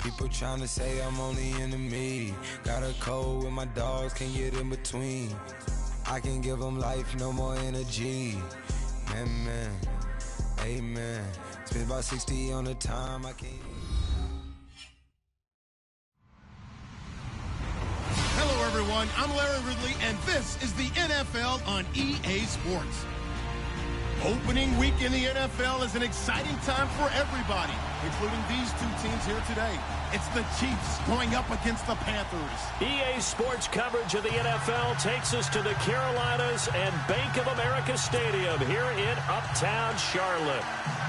People trying to say I'm only enemy. Got a code with my dogs, can't get in between. I can give them life, no more energy. Man, amen. Spent about 60 on the time, I can't. Hello, everyone. I'm Larry Ridley, and this is the NFL on EA Sports. Opening week in the NFL is an exciting time for everybody, including these two teams here today. It's the Chiefs going up against the Panthers. EA Sports coverage of the NFL takes us to the Carolinas and Bank of America Stadium here in Uptown Charlotte.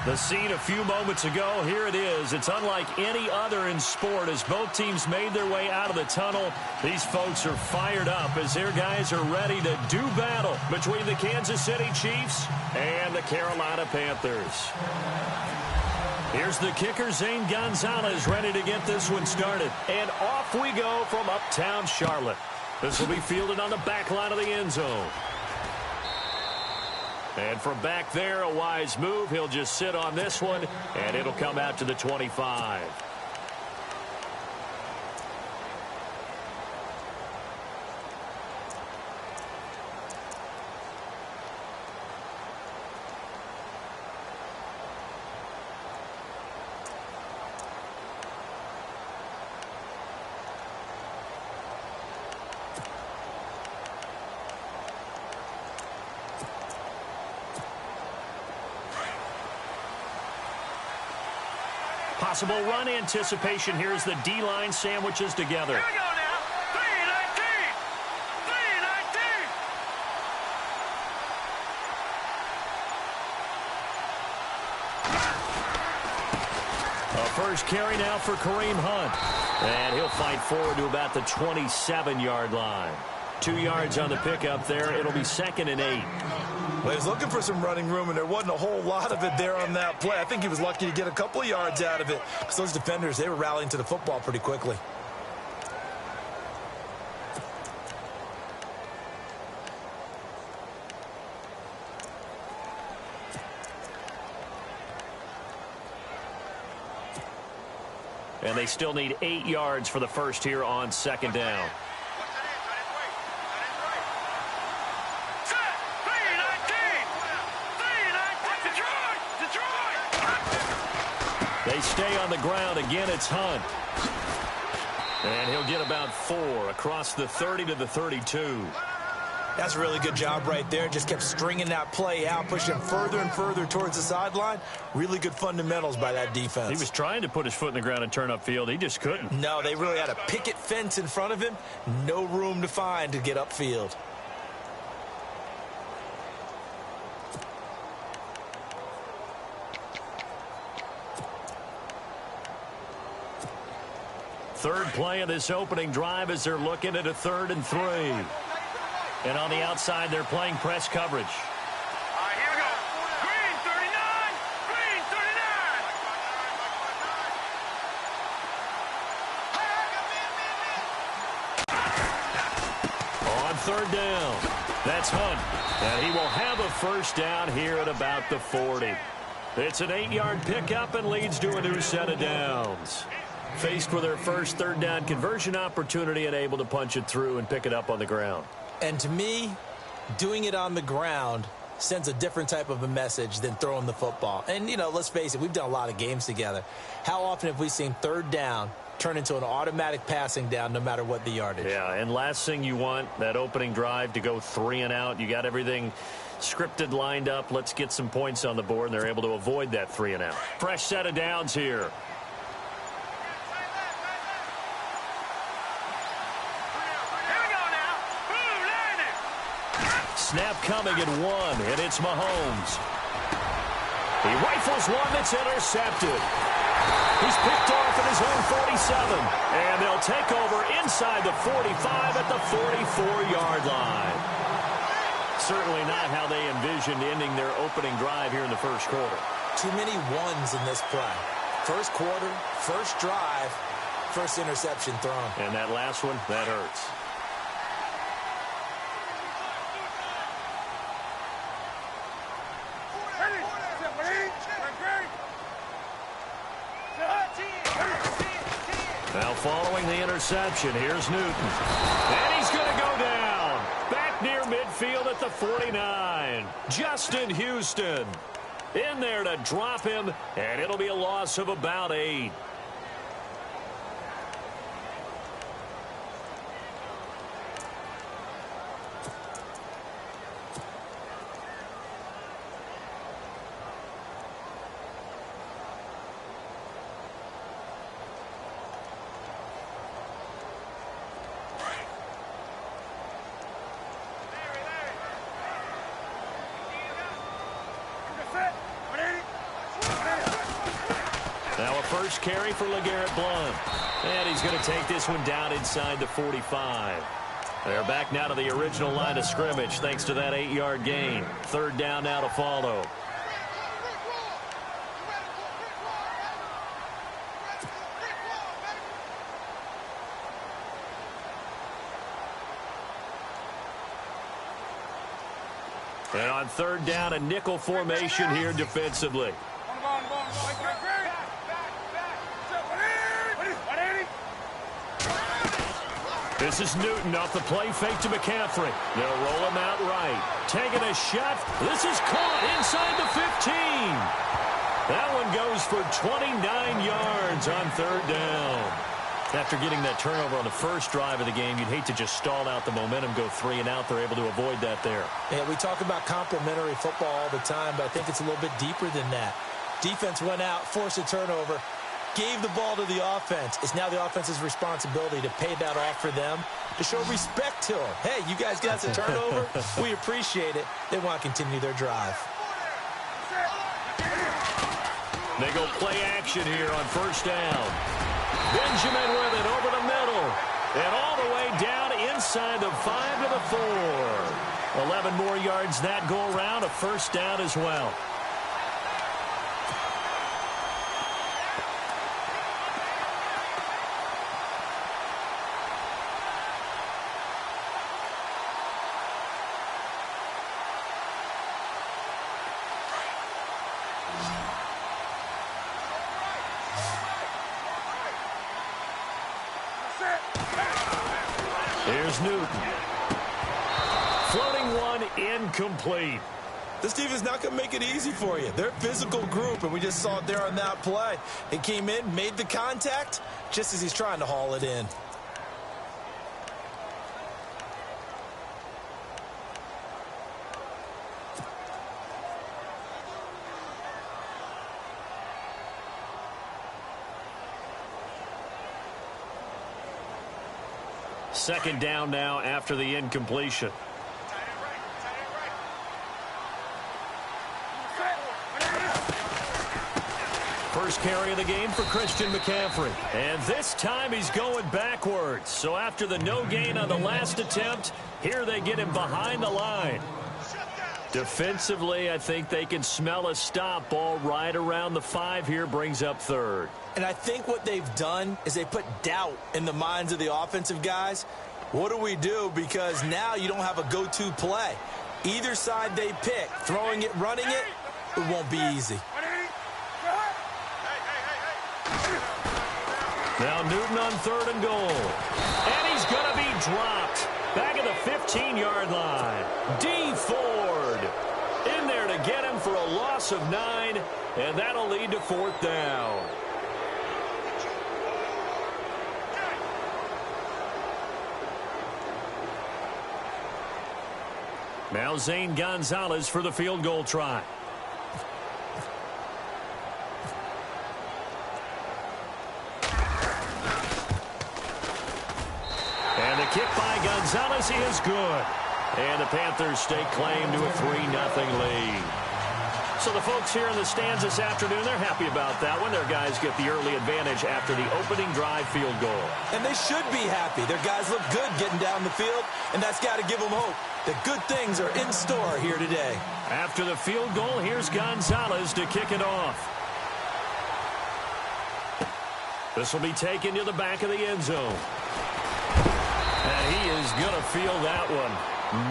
The scene a few moments ago, here it is. It's unlike any other in sport as both teams made their way out of the tunnel. These folks are fired up as their guys are ready to do battle between the Kansas City Chiefs and the Carolina Panthers. Here's the kicker, Zane Gonzalez, ready to get this one started. And off we go from Uptown Charlotte. This will be fielded on the back line of the end zone. And from back there, a wise move. He'll just sit on this one, and it'll come out to the 25. Possible run anticipation here as the D-line sandwiches together. Here we go now. 3-19. 3-19. A first carry now for Kareem Hunt. And he'll fight forward to about the 27-yard line. 2 yards on the pickup there. It'll be 2nd and 8. Well, he was looking for some running room, and there wasn't a whole lot of it there on that play. I think he was lucky to get a couple of yards out of it because those defenders, they were rallying to the football pretty quickly. And they still need 8 yards for the first here on 2nd down. They stay on the ground. Again, it's Hunt. And he'll get about 4 across the 30 to the 32. That's a really good job right there. Just kept stringing that play out, pushing further and further towards the sideline. Really good fundamentals by that defense. He was trying to put his foot in the ground and turn upfield. He just couldn't. No, they really had a picket fence in front of him. No room to find to get upfield. Third play of this opening drive as they're looking at a 3rd and 3. And on the outside, they're playing press coverage. All right, here we go. Green 39. Green 39. On 3rd down, that's Hunt. And he will have a first down here at about the 40. It's an 8-yard pickup and leads to a new set of downs. Faced with their first 3rd down conversion opportunity and able to punch it through and pick it up on the ground. And to me, doing it on the ground sends a different type of a message than throwing the football. And, you know, let's face it, we've done a lot of games together. How often have we seen 3rd down turn into an automatic passing down no matter what the yardage? Yeah, and last thing you want, that opening drive to go 3 and out. You got everything scripted, lined up. Let's get some points on the board, and they're able to avoid that 3 and out. Fresh set of downs here. Snap coming at 1, and it's Mahomes. He rifles one that's intercepted. He's picked off at his own 47, and they'll take over inside the 45 at the 44-yard line. Certainly not how they envisioned ending their opening drive here in the first quarter. Too many ones in this play. First quarter, first drive, first interception thrown. And that last one, that hurts. following the interception. Here's Newton. And he's going to go down. Back near midfield at the 49. Justin Houston in there to drop him, and it'll be a loss of about 8. Now a first carry for LeGarrette Blount. And he's going to take this one down inside the 45. They're back now to the original line of scrimmage thanks to that 8-yard gain. Third down now to follow. And on third down, a nickel formation here defensively. This is Newton off the play fake to McCaffrey. They'll roll him out right. Taking a shot. This is caught inside the 15. That one goes for 29 yards on third down. After getting that turnover on the first drive of the game, you'd hate to just stall out the momentum, go 3 and out. They're able to avoid that there. Yeah, we talk about complementary football all the time, but I think it's a little bit deeper than that. Defense went out, forced a turnover, gave the ball to the offense. It's now the offense's responsibility to pay that off for them, to show respect to them. Hey, you guys got the turnover. We appreciate it. They want to continue their drive. They go play action here on first down. Benjamin with it over the middle. And all the way down inside the 5 to the 4. 11 more yards that go around. A first down as well. Here's Newton. Floating one, incomplete. This defense is not going to make it easy for you. They're a physical group, and we just saw it there on that play. It came in, made the contact, just as he's trying to haul it in. Second down now after the incompletion. First carry of the game for Christian McCaffrey. And this time he's going backwards. So after the no gain on the last attempt, here they get him behind the line. Defensively, I think they can smell a stop. Ball right around the 5 here, brings up third. And I think what they've done is they put doubt in the minds of the offensive guys. What do we do? Because now you don't have a go-to play. Either side they pick, throwing it, running it, it won't be easy. Now Newton on third and goal. And he's going to be dropped. Back at the 15-yard line. D. Ford in there to get him for a loss of 9, and that'll lead to fourth down. Now Zane Gonzalez for the field goal try. And the kick by Gonzalez is good. And the Panthers stake claim to a 3-0 lead. So the folks here in the stands this afternoon, they're happy about that one. Their guys get the early advantage after the opening drive field goal. And they should be happy. Their guys look good getting down the field, and that's got to give them hope that good things are in store here today. After the field goal, here's Gonzalez to kick it off. This will be taken to the back of the end zone. And he is going to feel that one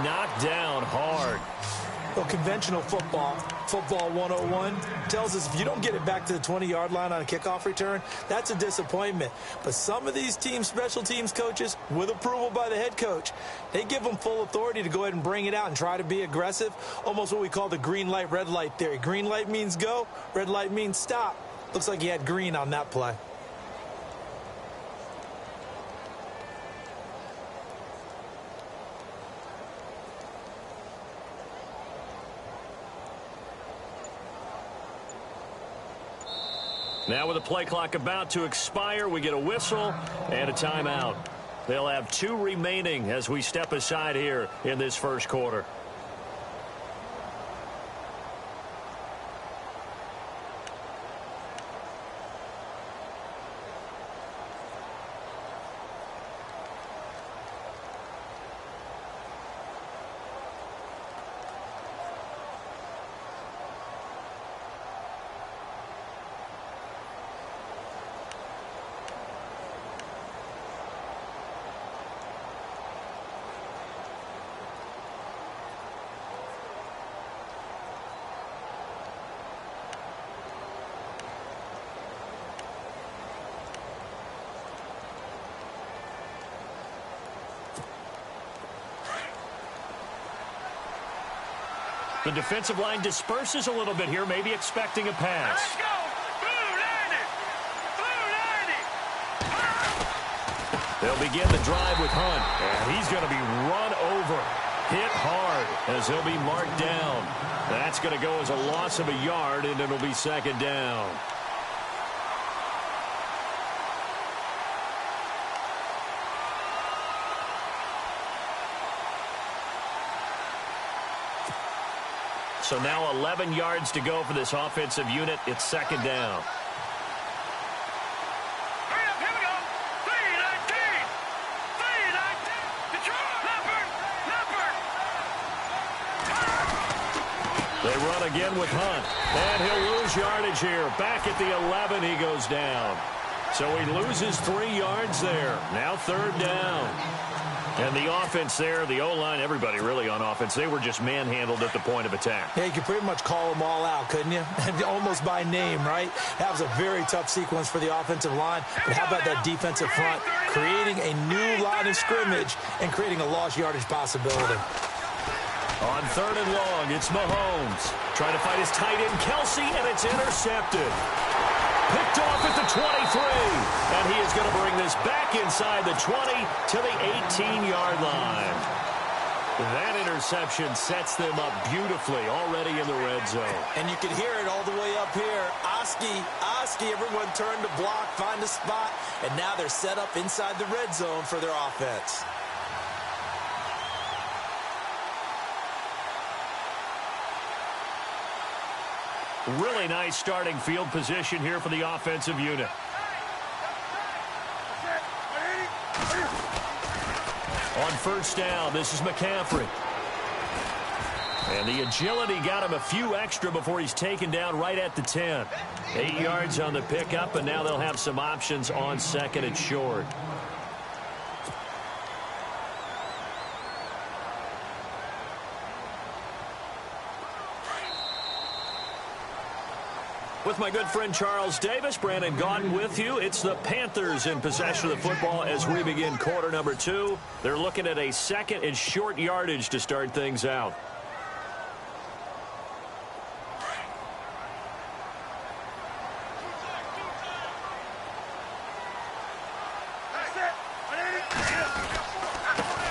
knocked down hard. Well, conventional football 101, tells us if you don't get it back to the 20-yard line on a kickoff return, that's a disappointment. But some of these teams, special teams coaches, with approval by the head coach, they give them full authority to go ahead and bring it out and try to be aggressive, almost what we call the green light, red light theory. Green light means go, red light means stop. Looks like he had green on that play. Now with the play clock about to expire, we get a whistle and a timeout. They'll have 2 remaining as we step aside here in this first quarter. The defensive line disperses a little bit here, maybe expecting a pass. Let's go! They'll begin the drive with Hunt, and he's going to be run over, hit hard, as he'll be marked down. That's going to go as a loss of a yard, and it'll be second down. So now 11 yards to go for this offensive unit. It's second down. Hurry up, here we go. 3-19. 3-19. Detroit. Leopard. They run again with Hunt. And he'll lose yardage here. Back at the 11, he goes down. So he loses 3 yards there. Now third down. And the offense there, the O-line, everybody really on offense, they were just manhandled at the point of attack. Yeah, you could pretty much call them all out, couldn't you? Almost by name, right? That was a very tough sequence for the offensive line. But how about that defensive front, creating a new line of scrimmage and creating a lost yardage possibility. On third and long, it's Mahomes. Trying to find his tight end, Kelsey, and it's intercepted. Picked off at the 23, and he is going to bring this back inside the 20 to the 18-yard line. That interception sets them up beautifully already in the red zone. And you can hear it all the way up here. Oski, everyone turned to block, find a spot, and now they're set up inside the red zone for their offense. Really nice starting field position here for the offensive unit. On first down, this is McCaffrey. And the agility got him a few extra before he's taken down right at the 10. 8 yards on the pickup, and now they'll have some options on second and short. With my good friend Charles Davis, Brandon Gaudin with you. It's the Panthers in possession of the football as we begin quarter number 2. They're looking at a second and short yardage to start things out.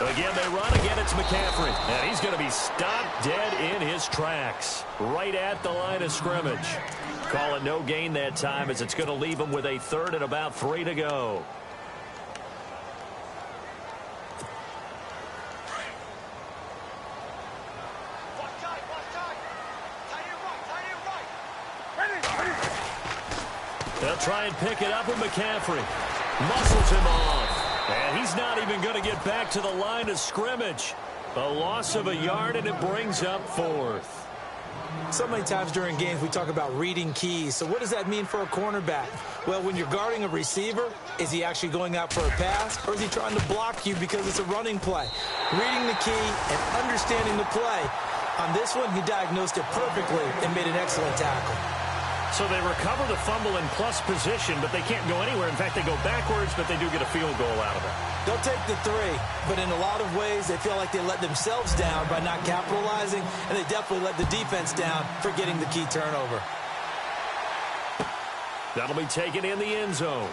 Again, they run. Again, it's McCaffrey. And he's going to be stopped dead in his tracks. Right at the line of scrimmage. Call it no gain that time as it's going to leave him with a third and about 3 to go. They'll try and pick it up with McCaffrey. Muscles him off. And he's not even going to get back to the line of scrimmage. A loss of a yard, and it brings up fourth. So many times during games we talk about reading keys. So what does that mean for a cornerback? Well, when you're guarding a receiver, is he actually going out for a pass, or is he trying to block you because it's a running play? Reading the key and understanding the play On this one, he diagnosed it perfectly and made an excellent tackle. So they recover the fumble in plus position, but they can't go anywhere. In fact, they go backwards, but they do get a field goal out of it. They'll take the 3, but in a lot of ways, they feel like they let themselves down by not capitalizing, and they definitely let the defense down for getting the key turnover. That'll be taken in the end zone.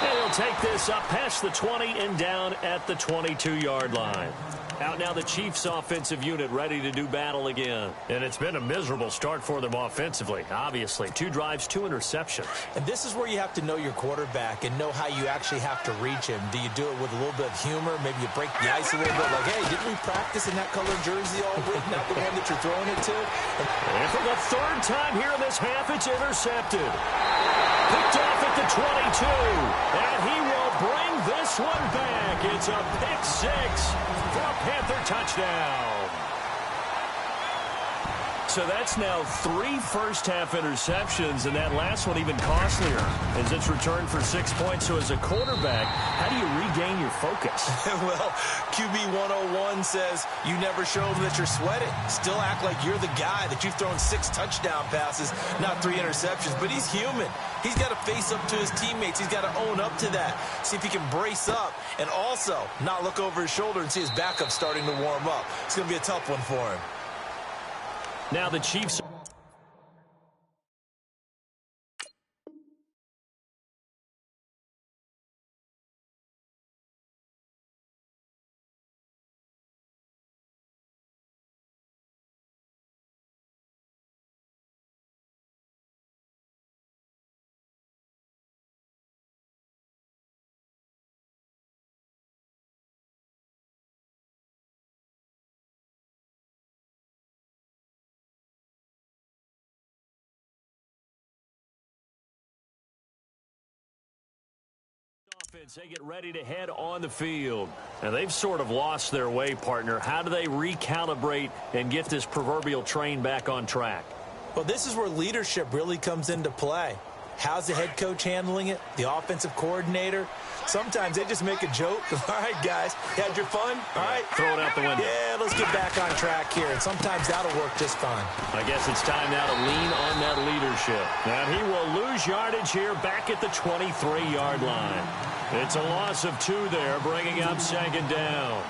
And he'll take this up past the 20 and down at the 22-yard line. Out now the Chiefs offensive unit ready to do battle again. And it's been a miserable start for them offensively. Obviously, 2 drives, 2 interceptions. And this is where you have to know your quarterback and know how you actually have to reach him. Do you do it with a little bit of humor? Maybe you break the ice a little bit. Like, hey, didn't we practice in that colored jersey all week? Not the one that you're throwing it to? And for the 3rd time here in this half, it's intercepted. Picked off at the 22. And he will bring this one back. It's a pick 6 for a Panther touchdown. So that's now 3 first-half interceptions, and that last one even costlier as it's returned for 6 points. So as a quarterback, how do you regain your focus? Well, QB 101 says you never show them that you're sweating. Still act like you're the guy, that you've thrown 6 touchdown passes, not 3 interceptions. But he's human. He's got to face up to his teammates. He's got to own up to that. See if he can brace up and also not look over his shoulder and see his backup starting to warm up. It's going to be a tough one for him. Now the Chiefs. They get ready to head on the field. And they've sort of lost their way, partner. How do they recalibrate and get this proverbial train back on track? Well, this is where leadership really comes into play. How's the head coach handling it? The offensive coordinator? Sometimes they just make a joke. All right, guys, you had your fun? All right. Throw it out the window. Yeah, let's get back on track here. And sometimes that'll work just fine. I guess it's time now to lean on that leadership. And he will lose yardage here back at the 23-yard line. It's a loss of 2 there, bringing up 2nd down.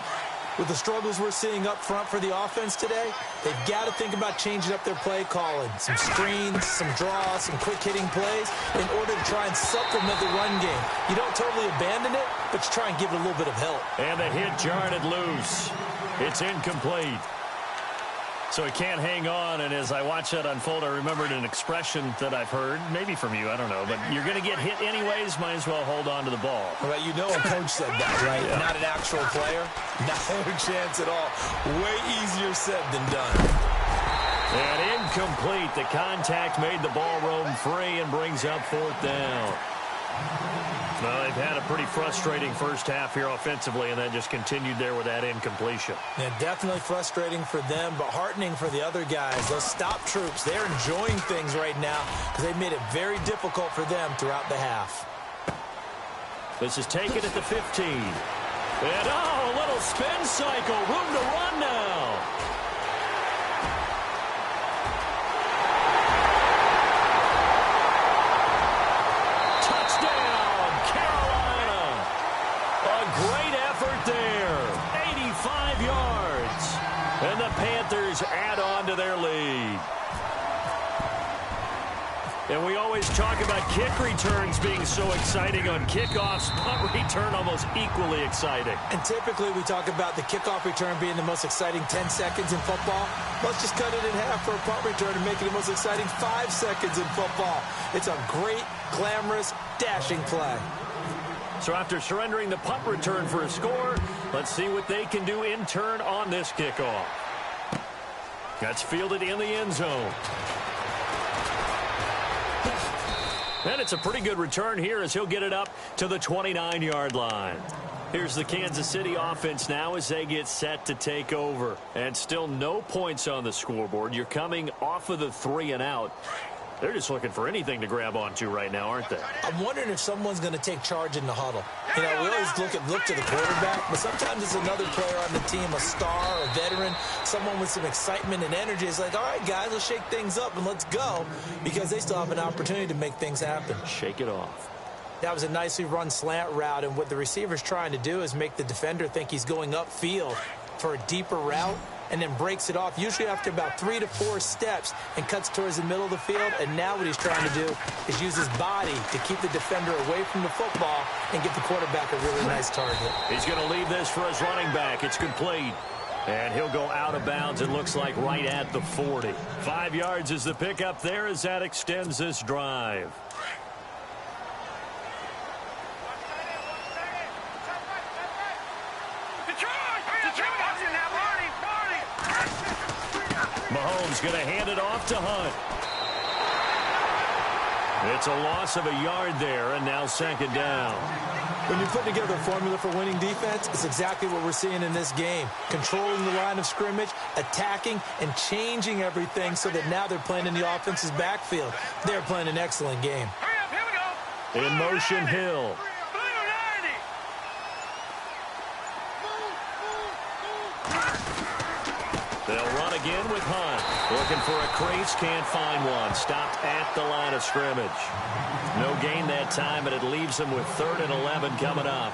With the struggles we're seeing up front for the offense today, they've got to think about changing up their play calling. Some screens, some draws, some quick-hitting plays in order to try and supplement the run game. You don't totally abandon it, but you try and give it a little bit of help. And the hit jarred it loose. It's incomplete. So he can't hang on, and as I watch that unfold, I remembered an expression that I've heard, maybe from you, I don't know, but you're going to get hit anyways, might as well hold on to the ball. Well, you know a coach said that, right? Yeah. Not an actual player. No chance at all. Way easier said than done. And incomplete. The contact made the ball roam free and brings up 4th down. Well, they've had a pretty frustrating first half here offensively, and that just continued there with that incompletion. Yeah, definitely frustrating for them, but heartening for the other guys. Those stop troops, they're enjoying things right now because they've made it very difficult for them throughout the half. This is taken at the 15. And, a little spin cycle. Room to run now. Great effort there. 85 yards. And the Panthers add on to their lead. And we always talk about kick returns being so exciting on kickoffs. Punt return almost equally exciting. And typically we talk about the kickoff return being the most exciting 10 seconds in football. Let's just cut it in half for a punt return and make it the most exciting 5 seconds in football. It's a great, glamorous, dashing play. So after surrendering the punt return for a score, let's see what they can do in turn on this kickoff. That's fielded in the end zone. And it's a pretty good return here as he'll get it up to the 29-yard line. Here's the Kansas City offense now as they get set to take over. And still no points on the scoreboard. You're coming off of the 3 and out. They're just looking for anything to grab onto right now, aren't they? I'm wondering if someone's going to take charge in the huddle. You know, we always look to the quarterback, but sometimes it's another player on the team, a star, a veteran, someone with some excitement and energy. It's like, all right, guys, let's shake things up and let's go, because they still have an opportunity to make things happen. Shake it off. That was a nicely run slant route, and what the receiver's trying to do is make the defender think he's going upfield for a deeper route, and then breaks it off, usually after about 3 to 4 steps, and cuts towards the middle of the field. And now what he's trying to do is use his body to keep the defender away from the football and give the quarterback a really nice target. He's going to leave this for his running back. It's complete. And he'll go out of bounds, it looks like, right at the 40. 5 yards is the pickup there as that extends this drive. Mahomes going to hand it off to Hunt. It's a loss of a yard there, and now second down. When you put together a formula for winning defense, it's exactly what we're seeing in this game. Controlling the line of scrimmage, attacking, and changing everything so that now they're playing in the offense's backfield. They're playing an excellent game. In motion, Hill. They'll run again with Hunt. Looking for a crease, can't find one. Stopped at the line of scrimmage. No gain that time, but it leaves them with 3rd and 11 coming up.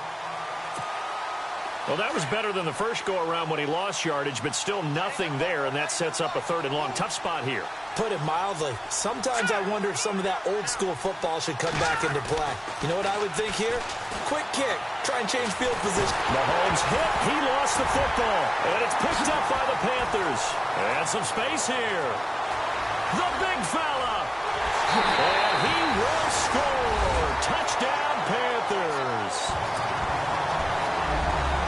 Well, that was better than the first go-around when he lost yardage, but still nothing there, and that sets up a 3rd and long. Tough spot here. Put it mildly. Sometimes I wonder if some of that old-school football should come back into play. You know what I would think here? Quick kick. Try and change field position. Mahomes hit. He lost the football, and it's picked up by the Panthers. And some space here. The big fella. And he will score. Touchdown, Panthers.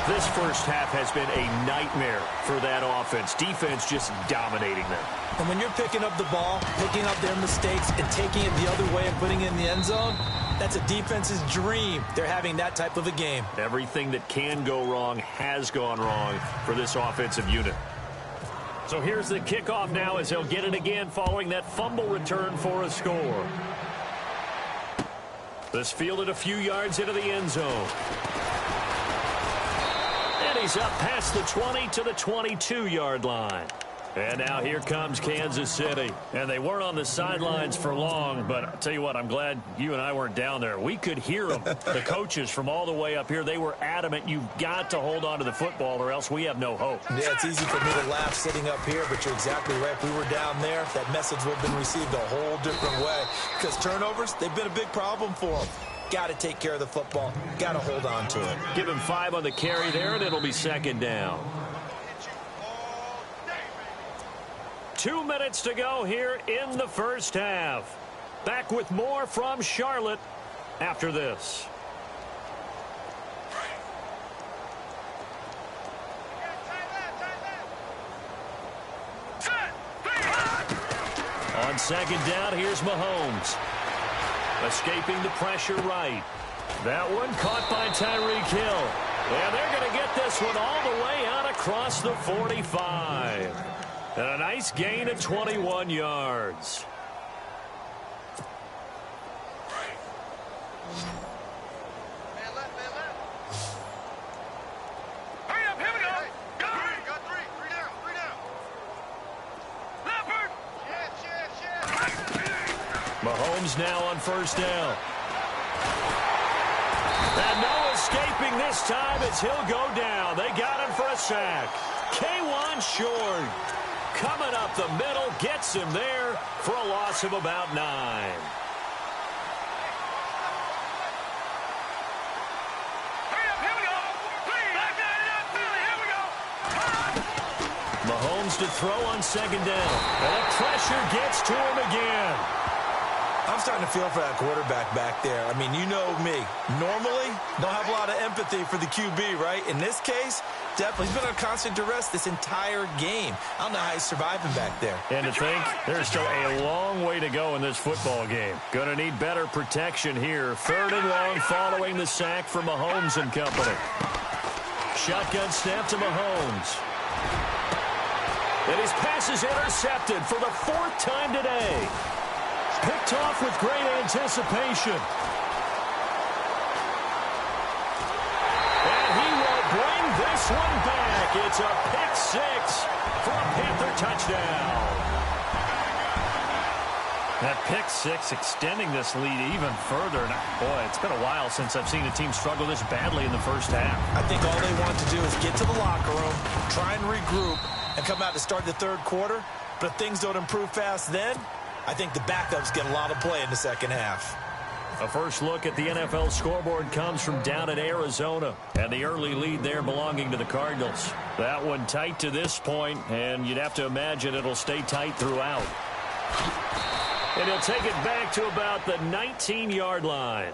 This first half has been a nightmare for that offense. Defense just dominating them. And when you're picking up the ball, picking up their mistakes, and taking it the other way and putting it in the end zone, that's a defense's dream. They're having that type of a game. Everything that can go wrong has gone wrong for this offensive unit. So here's the kickoff now as they'll get it again following that fumble return for a score. This fielded a few yards into the end zone. And he's up past the 20 to the 22-yard line. And now here comes Kansas City. And they weren't on the sidelines for long, but I'll tell you what, I'm glad you and I weren't down there. We could hear them. The coaches from all the way up here, they were adamant, you've got to hold on to the football or else we have no hope. Yeah, it's easy for me to laugh sitting up here, but you're exactly right. If we were down there, that message would have been received a whole different way. Because turnovers, they've been a big problem for them. Got to take care of the football. Got to hold on to it. Give him 5 on the carry there, and it'll be second down. 2 minutes to go here in the first half. Back with more from Charlotte after this. On second down, here's Mahomes. Escaping the pressure right. That one caught by Tyreek Hill. And they're going to get this one all the way out across the 45. And a nice gain of 21 yards. Hurry up, here we go. Got three down. Leopard. Mahomes now on first down. And no escaping this time as he'll go down. They got him for a sack. K1 short. Coming up the middle, gets him there for a loss of about 9. Mahomes to throw on second down. And the pressure gets to him again. I'm starting to feel for that quarterback back there. I mean, you know me. Normally, don't have a lot of empathy for the QB, right? In this case, definitely. He's been on constant duress this entire game. I don't know how he's surviving back there. And to think, there's still a long way to go in this football game. Going to need better protection here. 3rd and long following the sack from Mahomes and company. Shotgun snap to Mahomes. And his pass is intercepted for the 4th time today. Picked off with great anticipation. And he will bring this one back. It's a pick six for a Panther touchdown. That pick six extending this lead even further. And boy, it's been a while since I've seen a team struggle this badly in the first half. I think all they want to do is get to the locker room, try and regroup, and come out to start the third quarter. But if things don't improve fast then, I think the backups get a lot of play in the second half. A first look at the NFL scoreboard comes from down in Arizona, and the early lead there belonging to the Cardinals. That one tight to this point, and you'd have to imagine it'll stay tight throughout. And he'll take it back to about the 19-yard line.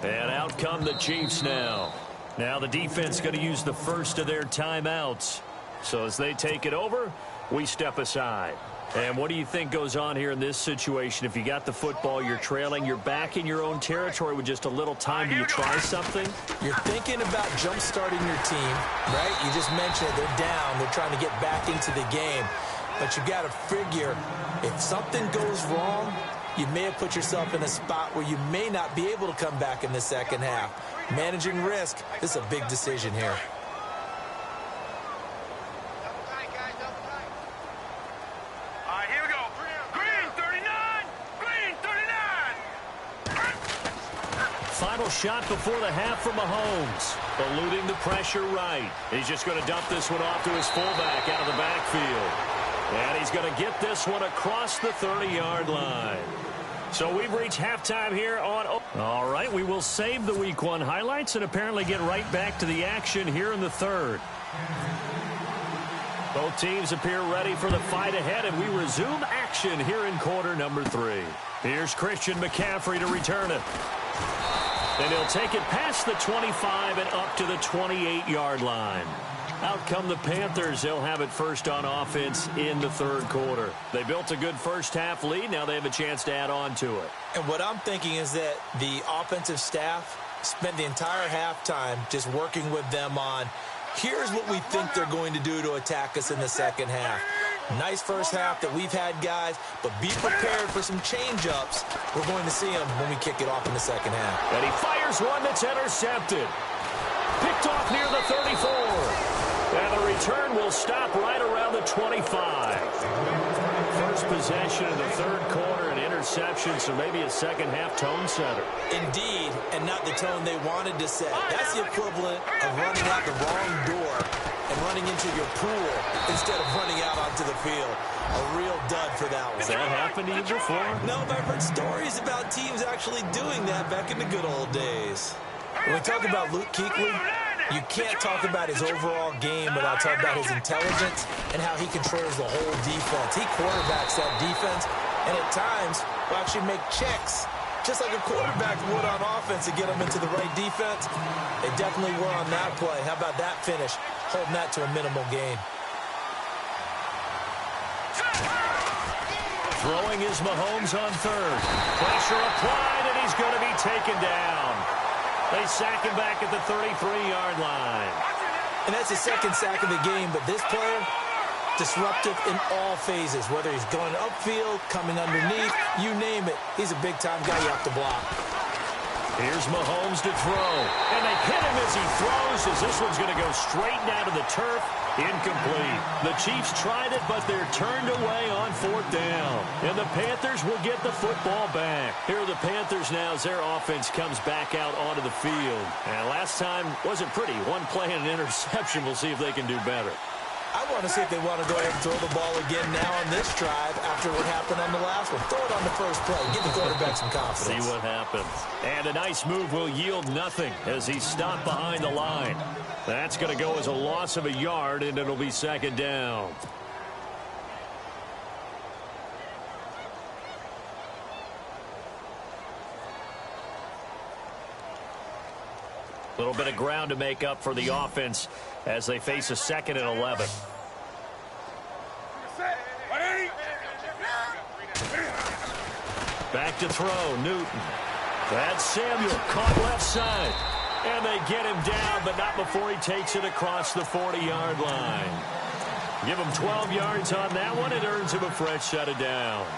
And out come the Chiefs now. Now the defense going to use the first of their timeouts. So as they take it over, we step aside. And what do you think goes on here in this situation? If you got the football, you're trailing, you're back in your own territory with just a little time. Do you try something? You're thinking about jump-starting your team, right? You just mentioned it. They're down. They're trying to get back into the game. But you got to figure, if something goes wrong, you may have put yourself in a spot where you may not be able to come back in the second half. Managing risk, this is a big decision here. All right, here we go. Green 39. Green 39. Final shot before the half from Mahomes. Eluding the pressure right. He's just going to dump this one off to his fullback out of the backfield. And he's going to get this one across the 30-yard line. So we've reached halftime here on... All right, we will save the Week 1 highlights and apparently get right back to the action here in the third. Both teams appear ready for the fight ahead, and we resume action here in quarter number 3. Here's Christian McCaffrey to return it. And he'll take it past the 25 and up to the 28-yard line. Out come the Panthers. They'll have it first on offense in the third quarter. They built a good first half lead. Now they have a chance to add on to it. And what I'm thinking is that the offensive staff spent the entire halftime just working with them on, here's what we think they're going to do to attack us in the second half. Nice first half that we've had, guys, but be prepared for some change-ups. We're going to see them when we kick it off in the second half. And he fires one that's intercepted. Picked off near the 34. And the return will stop right around the 25. First possession in the third quarter, an interception, so maybe a second-half tone setter. Indeed, and not the tone they wanted to set. That's the equivalent of running out the wrong door and running into your pool instead of running out onto the field. A real dud for that one. Has that happened to you before? No, but I've heard stories about teams actually doing that back in the good old days. When we talk about Luke Kuechly, you can't talk about his overall game without talking about his intelligence and how he controls the whole defense. He quarterbacks that defense, and at times will actually make checks, just like a quarterback would on offense to get them into the right defense. They definitely were on that play. How about that finish, holding that to a minimal gain. Throwing is Mahomes on third. Pressure applied, and he's going to be taken down. They sack him back at the 33-yard line. And that's his second sack of the game, but this player, disruptive in all phases, whether he's going upfield, coming underneath, you name it. He's a big-time guy you have to block. Here's Mahomes to throw. And they hit him as he throws, as this one's going to go straight down to the turf. Incomplete. The Chiefs tried it, but they're turned away on fourth down. And the Panthers will get the football back. Here are the Panthers now as their offense comes back out onto the field. And last time wasn't pretty. One play and an interception. We'll see if they can do better. I want to see if they want to go ahead and throw the ball again now on this drive after what happened on the last one. Throw it on the first play. Give the quarterback some confidence. See what happens. And a nice move will yield nothing as he's stopped behind the line. That's going to go as a loss of a yard, and it'll be second down. A little bit of ground to make up for the offense as they face a second and 11. Back to throw, Newton. That's Samuel, caught left side. And they get him down, but not before he takes it across the 40-yard line. Give him 12 yards on that one. It earns him a fresh set of downs.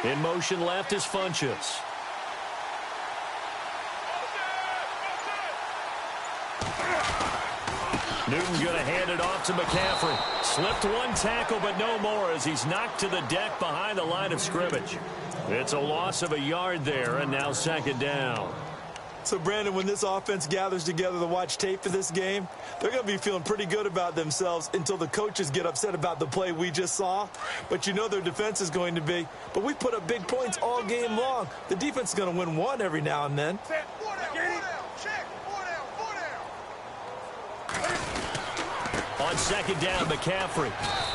In motion left is Funchess. Newton going to hand it off to McCaffrey. Slipped one tackle, but no more as he's knocked to the deck behind the line of scrimmage. It's a loss of a yard there, and now second down. So, Brandon, when this offense gathers together to watch tape for this game, they're going to be feeling pretty good about themselves until the coaches get upset about the play we just saw. But you know their defense is going to be. But we put up big points all game long. The defense is going to win one every now and then. On second down, McCaffrey.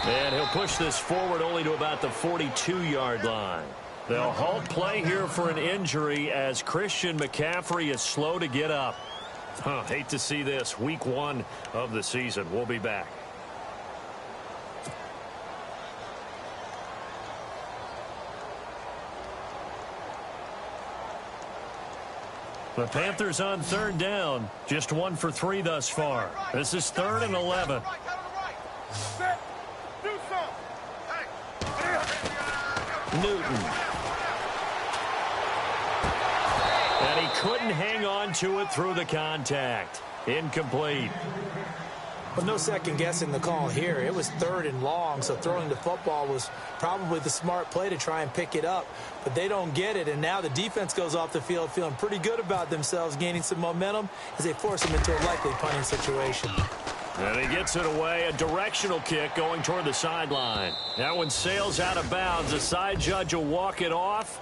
And he'll push this forward only to about the 42-yard line. They'll halt play here for an injury as Christian McCaffrey is slow to get up. Hate to see this. Week 1 of the season. We'll be back. The Panthers on third down. Just 1 for 3 thus far. This is 3rd and 11. Newton. And he couldn't hang on to it through the contact. Incomplete. Well, no second guessing the call here. It was 3rd and long, so throwing the football was probably the smart play to try and pick it up. But they don't get it, and now the defense goes off the field feeling pretty good about themselves, gaining some momentum as they force them into a likely punting situation. And he gets it away. A directional kick going toward the sideline. That one sails out of bounds. The side judge will walk it off.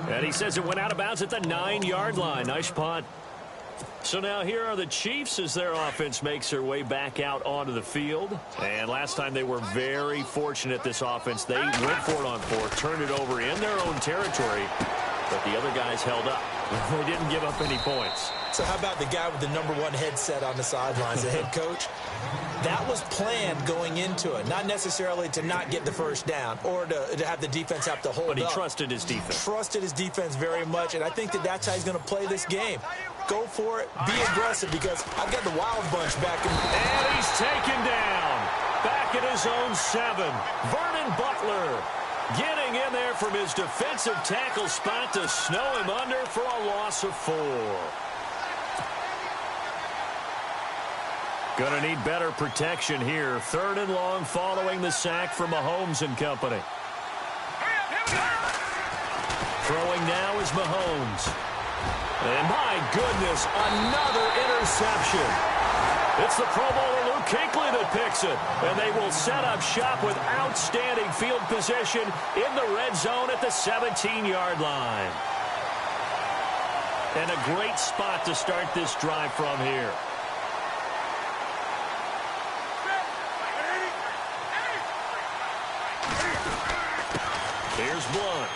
And he says it went out of bounds at the 9-yard line. Nice punt. So now here are the Chiefs as their offense makes their way back out onto the field. And last time they were very fortunate, this offense. They went for it on 4, turned it over in their own territory. But the other guys held up. They didn't give up any points. So how about the guy with the #1 headset on the sidelines, the head coach? That was planned going into it, not necessarily to not get the first down or to have the defense have to hold up. But he trusted his defense. Trusted his defense very much, and I think that's how he's going to play this game. Go for it, be aggressive, because I've got the wild bunch back. And he's taken down. Back at his own 7. Vernon Butler getting in there from his defensive tackle spot to snow him under for a loss of 4. Going to need better protection here. 3rd and long following the sack from Mahomes and company. Throwing now is Mahomes. And my goodness, another interception. It's the Pro Bowler Luke Kuechly that picks it. And they will set up shop with outstanding field position in the red zone at the 17-yard line. And a great spot to start this drive from here. Here's Blunt.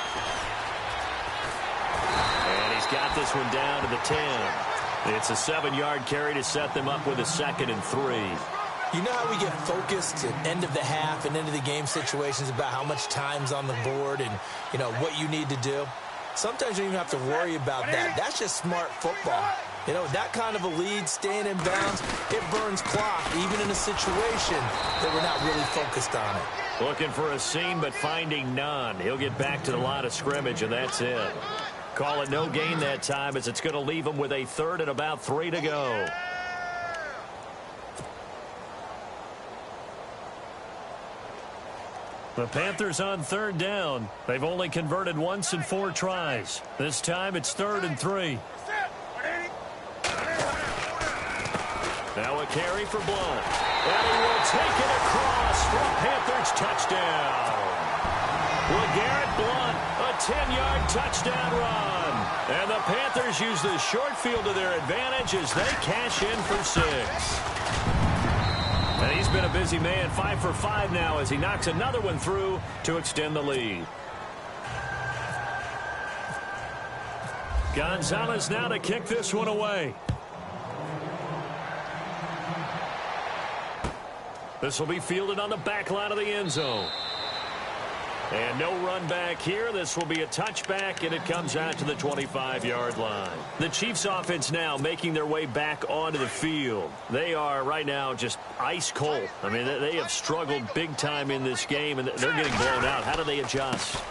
And he's got this one down to the 10. It's a 7-yard carry to set them up with a 2nd and 3. You know how we get focused at end of the half and end of the game situations about how much time's on the board and, you know, what you need to do? Sometimes you don't even have to worry about that. That's just smart football. You know, that kind of a lead, staying in bounds, it burns clock, even in a situation that we're not really focused on it. Looking for a seam, but finding none. He'll get back to the line of scrimmage, and that's it. Call it no gain that time, as it's going to leave him with a 3rd and about 3 to go. The Panthers on 3rd down. They've only converted once in 4 tries. This time it's 3rd and 3. Now a carry for Blunt. And he will take it across for a Panthers touchdown. LeGarrette Blunt, a 10-yard touchdown run. And the Panthers use the short field to their advantage as they cash in for 6. And he's been a busy man, 5 for 5 now as he knocks another one through to extend the lead. Gonzalez now to kick this one away. This will be fielded on the back line of the end zone. And no run back here. This will be a touchback, and it comes out to the 25-yard line. The Chiefs offense now making their way back onto the field. They are right now just ice cold. I mean, they have struggled big time in this game, and they're getting blown out. How do they adjust?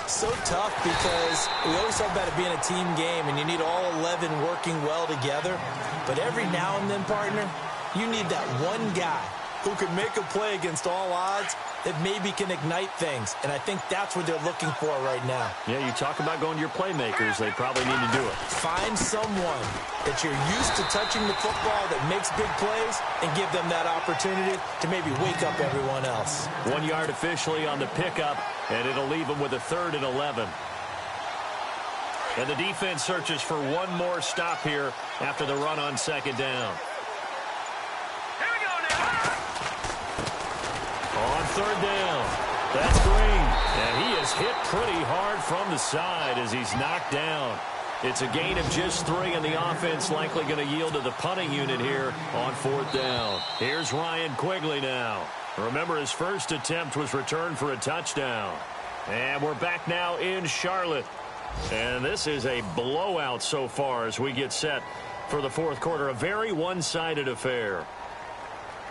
So tough because we always talk about it being a team game and you need all 11 working well together. But every now and then, partner, you need that one guy who can make a play against all odds that maybe can ignite things. And I think that's what they're looking for right now. Yeah, you talk about going to your playmakers. They probably need to do it. Find someone that you're used to touching the football that makes big plays and give them that opportunity to maybe wake up everyone else. 1 yard officially on the pickup, and it'll leave them with a 3rd and 11. And the defense searches for one more stop here after the run on 2nd down. Here we go now. On 3rd down, that's Green. And he is hit pretty hard from the side as he's knocked down. It's a gain of just 3, and the offense likely going to yield to the punting unit here on 4th down. Here's Ryan Quigley now. Remember, his first attempt was returned for a touchdown. And we're back now in Charlotte. And this is a blowout so far as we get set for the 4th quarter. A very one-sided affair.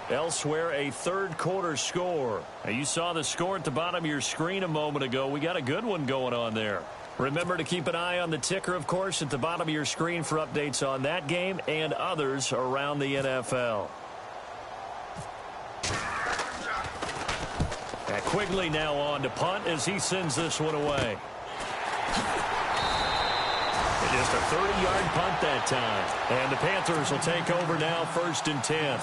Elsewhere, a 3rd quarter score. Now, you saw the score at the bottom of your screen a moment ago. We got a good one going on there. Remember to keep an eye on the ticker, of course, at the bottom of your screen for updates on that game and others around the NFL. And Quigley now on to punt as he sends this one away. Just a 30-yard punt that time. And the Panthers will take over now, 1st and 10.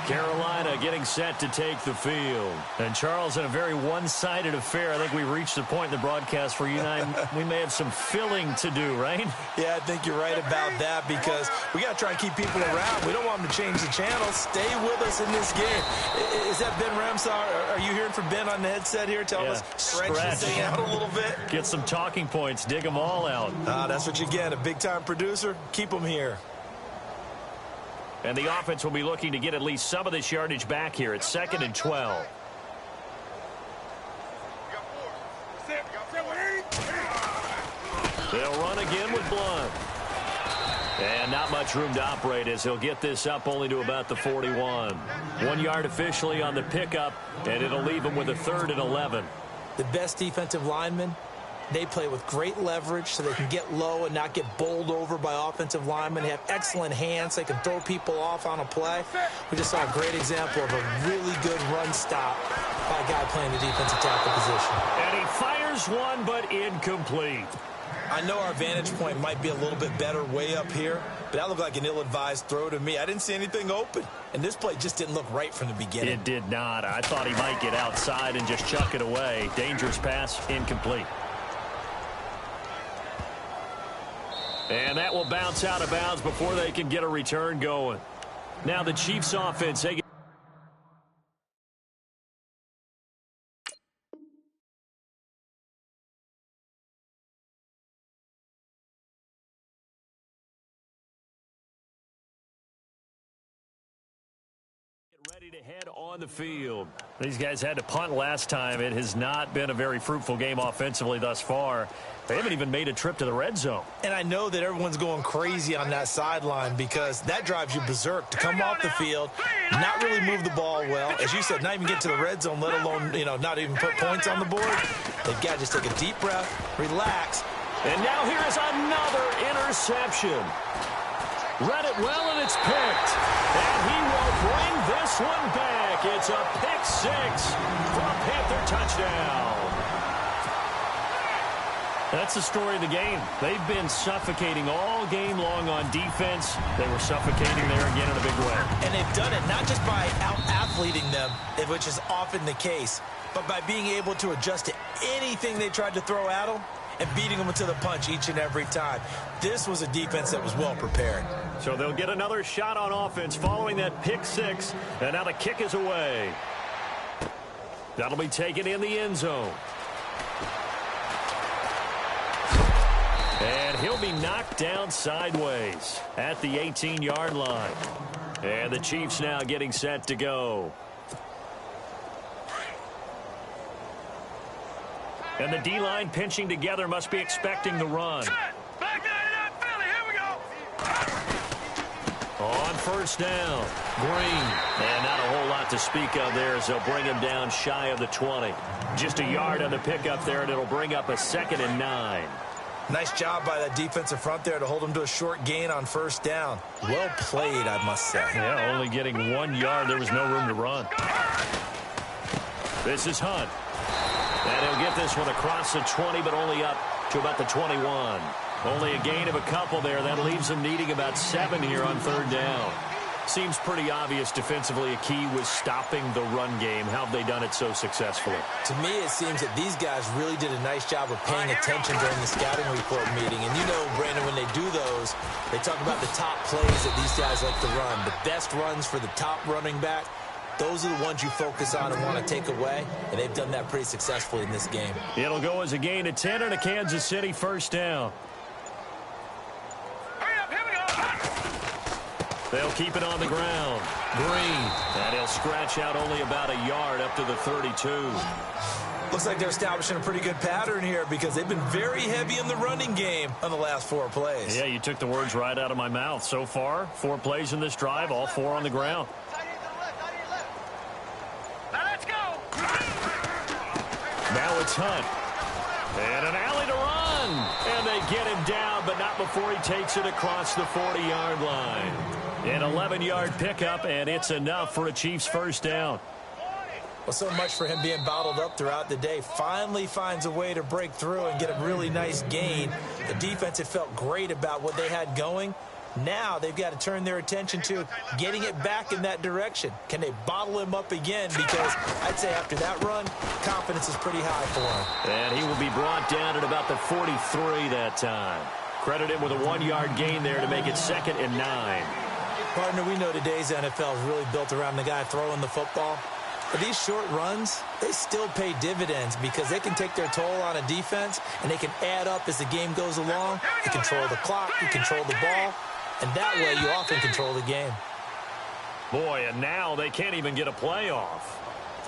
Carolina getting set to take the field. And, Charles, in a very one-sided affair, I think we reached the point in the broadcast where you and I, we may have some filling to do, right? Yeah, I think you're right about that because we got to try and keep people around. We don't want them to change the channel. Stay with us in this game. Is that Ben Ramsar? Are you hearing from Ben on the headset here? Tell us, stretch this thing out a little bit. Get some talking points. Dig them all out. That's what you get. A big-time producer. Keep them here. And the offense will be looking to get at least some of this yardage back here. It's 2nd and 12. They'll run again with Blunt. And not much room to operate as he'll get this up only to about the 41. 1 yard officially on the pickup, and it'll leave him with a 3rd and 11. The best defensive linemen, they play with great leverage so they can get low and not get bowled over by offensive linemen. They have excellent hands. They can throw people off on a play. We just saw a great example of a really good run stop by a guy playing the defensive tackle position. And he fires one, but incomplete. I know our vantage point might be a little bit better way up here, but that looked like an ill-advised throw to me. I didn't see anything open, and this play just didn't look right from the beginning. It did not. I thought he might get outside and just chuck it away. Dangerous pass, incomplete. And that will bounce out of bounds before they can get a return going. Now the Chiefs offense, they ready to head on the field. These guys had to punt last time. It has not been a very fruitful game offensively thus far. They haven't even made a trip to the red zone. And I know that everyone's going crazy on that sideline because that drives you berserk to come off the field, not really move the ball well. As you said, not even get to the red zone, let alone, not even put points on the board. They've got to just take a deep breath, relax. And now here is another interception. Read it well, and it's picked. And he will bring this one back. It's a pick six for a Panther touchdown. That's the story of the game. They've been suffocating all game long on defense. They were suffocating there again in a big way. And they've done it not just by out-athleting them, which is often the case, but by being able to adjust to anything they tried to throw at them and beating them to the punch each and every time. This was a defense that was well prepared. So they'll get another shot on offense following that pick six, and now the kick is away. That'll be taken in the end zone. And he'll be knocked down sideways at the 18-yard line. And the Chiefs now getting set to go. And the D-line pinching together, must be expecting the run. Back 99 Philly, here we go. On first down, Green. And not a whole lot to speak of there as they'll bring him down shy of the 20. Just a yard on the pickup there, and it'll bring up a 2nd and 9. Nice job by that defensive front there to hold him to a short gain on first down. Well played, I must say. Yeah, only getting 1 yard. There was no room to run. This is Hunt. And he'll get this one across the 20, but only up to about the 21. Only a gain of a couple there. That leaves him needing about 7 here on third down. Seems pretty obvious defensively a key was stopping the run game. How have they done it so successfully? To me, it seems that these guys really did a nice job of paying attention during the scouting report meeting. And you know, Brandon, when they do those, they talk about the top plays that these guys like to run. The best runs for the top running back. Those are the ones you focus on and want to take away, and they've done that pretty successfully in this game. It'll go as a gain of 10 and a Kansas City first down. They'll keep it on the ground. Green. And he'll scratch out only about a yard up to the 32. Looks like they're establishing a pretty good pattern here because they've been very heavy in the running game on the last 4 plays. Yeah, you took the words right out of my mouth. So far, 4 plays in this drive, all 4 on the ground. Now let's go. Now it's Hunt. And an alley to run. And they get him down, but not before he takes it across the 40-yard line. An 11-yard pickup, and it's enough for a Chiefs first down. Well, so much for him being bottled up throughout the day. Finally finds a way to break through and get a really nice gain. The defense had felt great about what they had going. Now they've got to turn their attention to getting it back in that direction. Can they bottle him up again? Because I'd say after that run, confidence is pretty high for him. And he will be brought down at about the 43 that time. Credit him with a 1-yard gain there to make it 2nd and 9. Partner, we know today's NFL is really built around the guy throwing the football. But these short runs, they still pay dividends because they can take their toll on a defense and they can add up as the game goes along. You control the clock, you control the ball, and that way you often control the game. Boy, and now they can't even get a playoff.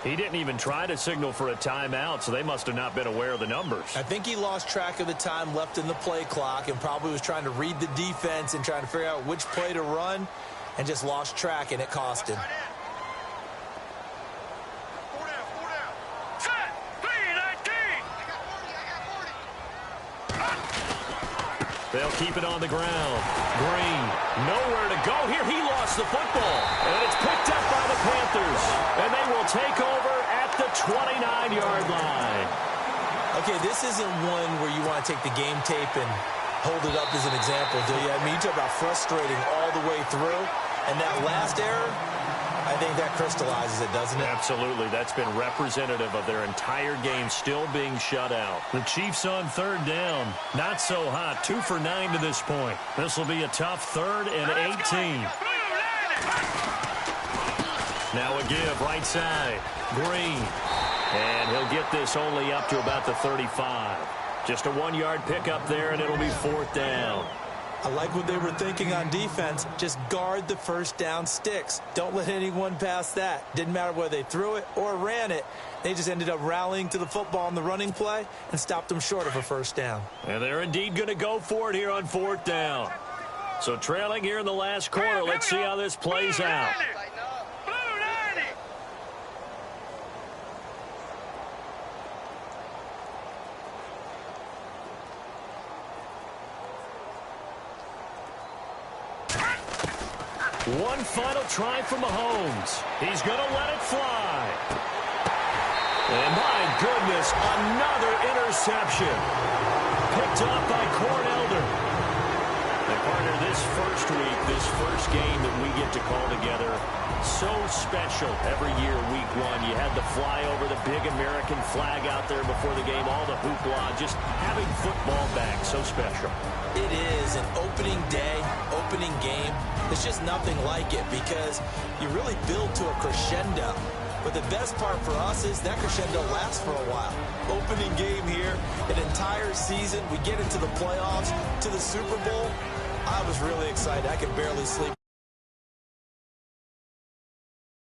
He didn't even try to signal for a timeout, so they must have not been aware of the numbers. I think he lost track of the time left in the play clock and probably was trying to read the defense and trying to figure out which play to run and just lost track, and it cost him. They'll keep it on the ground. Green, nowhere to go here. He lost the football, and it's picked up by the Panthers, and they will take over at the 29-yard line. Okay, this isn't one where you want to take the game tape and hold it up as an example, do you? I mean, you talk about frustrating all the way through, and that last error, I think that crystallizes it, doesn't it? Absolutely. That's been representative of their entire game still being shut out. The Chiefs on third down. Not so hot. 2 for 9 to this point. This will be a tough 3rd and 18. Now a give right side. Green. And he'll get this only up to about the 35. Just a 1-yard pickup there, and it'll be 4th down. I like what they were thinking on defense. Just guard the first down sticks. Don't let anyone pass that. Didn't matter whether they threw it or ran it. They just ended up rallying to the football on the running play and stopped them short of a first down. And they're indeed going to go for it here on 4th down. So trailing here in the last quarter. Let's see how this plays out. One final try from Mahomes. He's going to let it fly. And my goodness, another interception. Picked up by Cornelder. And partner, this first week, this first game that we get to call together, so special every year, week 1. You had the flyover, the big American flag out there before the game, all the hoopla, just having football back, so special. It is an opening day, opening game. There's just nothing like it because you really build to a crescendo. But the best part for us is that crescendo lasts for a while. Opening game here, an entire season. We get into the playoffs, to the Super Bowl. I was really excited. I could barely sleep.